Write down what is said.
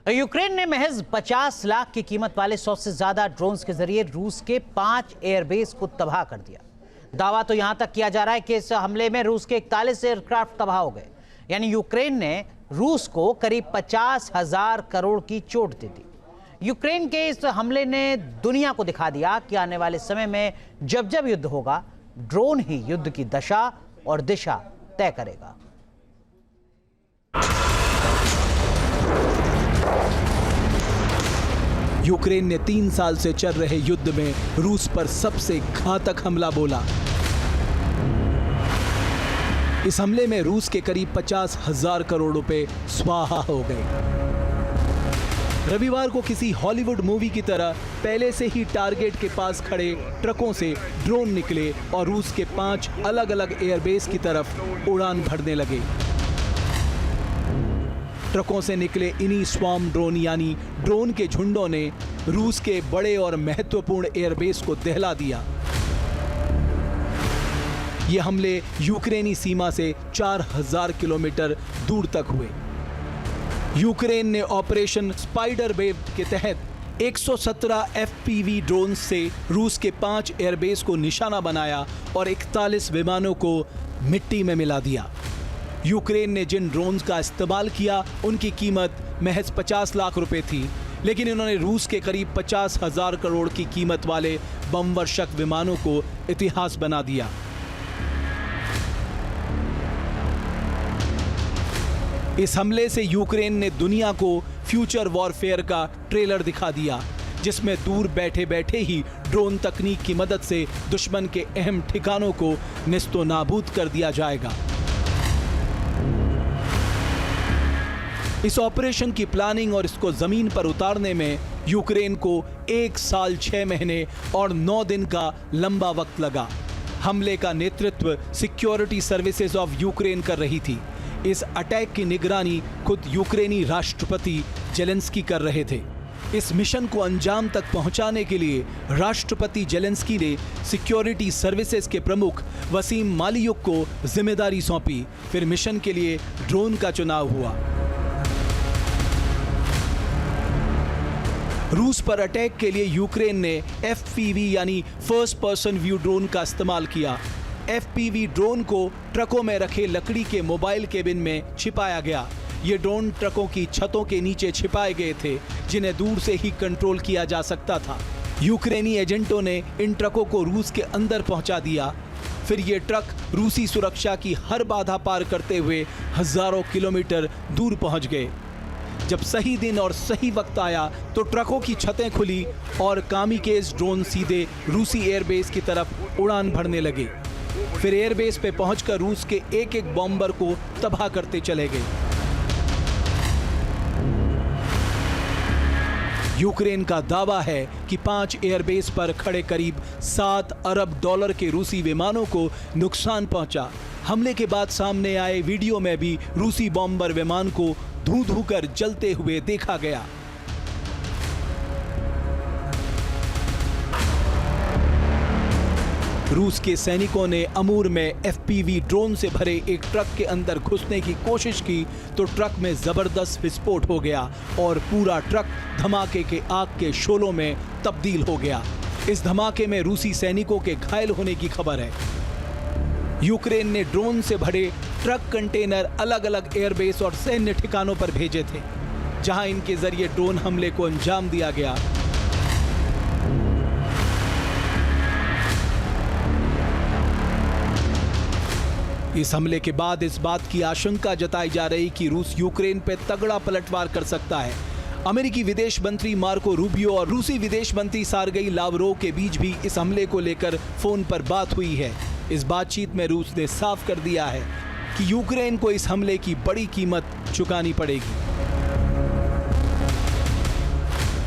Ukraine ने महज 50 लाख की कीमत वाले 100 से ज्यादा ड्रोन्स के जरिए रूस के 5 एयरबेस को तबाह कर दिया। दावा तो यहां तक किया जा रहा है कि इस हमले में रूस के 41 एयरक्राफ्ट तबाह हो गए। यानी यूक्रेन ने रूस को करीब 50,000 करोड़ की चोट दे दी। यूक्रेन के इस हमले ने दुनिया को दिखा दिया कि आने वाले समय में जब जब युद्ध होगा, ड्रोन ही युद्ध की दशा और दिशा तय करेगा। यूक्रेन ने 3 साल से चल रहे युद्ध में रूस पर सबसे घातक हमला बोला। इस हमले में रूस के करीब 50,000 करोड़ रुपए स्वाहा हो गए। रविवार को किसी हॉलीवुड मूवी की तरह पहले से ही टारगेट के पास खड़े ट्रकों से ड्रोन निकले और रूस के 5 अलग अलग एयरबेस की तरफ उड़ान भरने लगे। ट्रकों से निकले इन्हीं स्वार्म ड्रोन यानी ड्रोन के झुंडों ने रूस के बड़े और महत्वपूर्ण एयरबेस को दहला दिया। ये हमले यूक्रेनी सीमा से 4,000 किलोमीटर दूर तक हुए। यूक्रेन ने ऑपरेशन स्पाइडर वेव के तहत 117 FPV ड्रोन से रूस के 5 एयरबेस को निशाना बनाया और 41 विमानों को मिट्टी में मिला दिया। यूक्रेन ने जिन ड्रोन्स का इस्तेमाल किया उनकी कीमत महज 50 लाख रुपए थी, लेकिन इन्होंने रूस के करीब 50,000 करोड़ की कीमत वाले बम वर्षक विमानों को इतिहास बना दिया। इस हमले से यूक्रेन ने दुनिया को फ्यूचर वॉरफेयर का ट्रेलर दिखा दिया, जिसमें दूर बैठे बैठे ही ड्रोन तकनीक की मदद से दुश्मन के अहम ठिकानों को निस्तो नाबूद कर दिया जाएगा। इस ऑपरेशन की प्लानिंग और इसको जमीन पर उतारने में यूक्रेन को 1 साल 6 महीने और 9 दिन का लंबा वक्त लगा। हमले का नेतृत्व सिक्योरिटी सर्विसेज ऑफ यूक्रेन कर रही थी। इस अटैक की निगरानी खुद यूक्रेनी राष्ट्रपति जेलेंस्की कर रहे थे। इस मिशन को अंजाम तक पहुंचाने के लिए राष्ट्रपति जेलेंस्की ने सिक्योरिटी सर्विसेज के प्रमुख वसीम मालियुक को जिम्मेदारी सौंपी। फिर मिशन के लिए ड्रोन का चुनाव हुआ। रूस पर अटैक के लिए यूक्रेन ने FPV यानी फर्स्ट पर्सन व्यू ड्रोन का इस्तेमाल किया। FPV ड्रोन को ट्रकों में रखे लकड़ी के मोबाइल केबिन में छिपाया गया। ये ड्रोन ट्रकों की छतों के नीचे छिपाए गए थे, जिन्हें दूर से ही कंट्रोल किया जा सकता था। यूक्रेनी एजेंटों ने इन ट्रकों को रूस के अंदर पहुंचा दिया। फिर ये ट्रक रूसी सुरक्षा की हर बाधा पार करते हुए हजारों किलोमीटर दूर पहुंच गए। जब सही दिन और सही वक्त आया तो ट्रकों की छतें खुली और कामिकेज ड्रोन सीधे रूसी एयरबेस की तरफ उड़ान भरने लगे। फिर एयरबेस पे पहुंचकर रूस के एक एक बॉम्बर को तबाह करते चले गए। यूक्रेन का दावा है कि 5 एयरबेस पर खड़े करीब $7 अरब के रूसी विमानों को नुकसान पहुंचा। हमले के बाद सामने आए वीडियो में भी रूसी बॉम्बर विमान को धू-धू कर जलते हुए देखा गया। रूस के सैनिकों ने अमूर में FPV ड्रोन से भरे एक ट्रक के अंदर घुसने की कोशिश की तो ट्रक में जबरदस्त विस्फोट हो गया और पूरा ट्रक धमाके के आग के शोलों में तब्दील हो गया। इस धमाके में रूसी सैनिकों के घायल होने की खबर है। यूक्रेन ने ड्रोन से भरे ट्रक कंटेनर अलग अलग एयरबेस और सैन्य ठिकानों पर भेजे थे, जहां इनके जरिए ड्रोन हमले को अंजाम दिया गया। इस हमले के बाद इस बात की आशंका जताई जा रही कि रूस यूक्रेन पर तगड़ा पलटवार कर सकता है। अमेरिकी विदेश मंत्री मार्को रूबियो और रूसी विदेश मंत्री सार्गेई लावरोव के बीच भी इस हमले को लेकर फोन पर बात हुई है। इस बातचीत में रूस ने साफ कर दिया है कि यूक्रेन को इस हमले की बड़ी कीमत चुकानी पड़ेगी।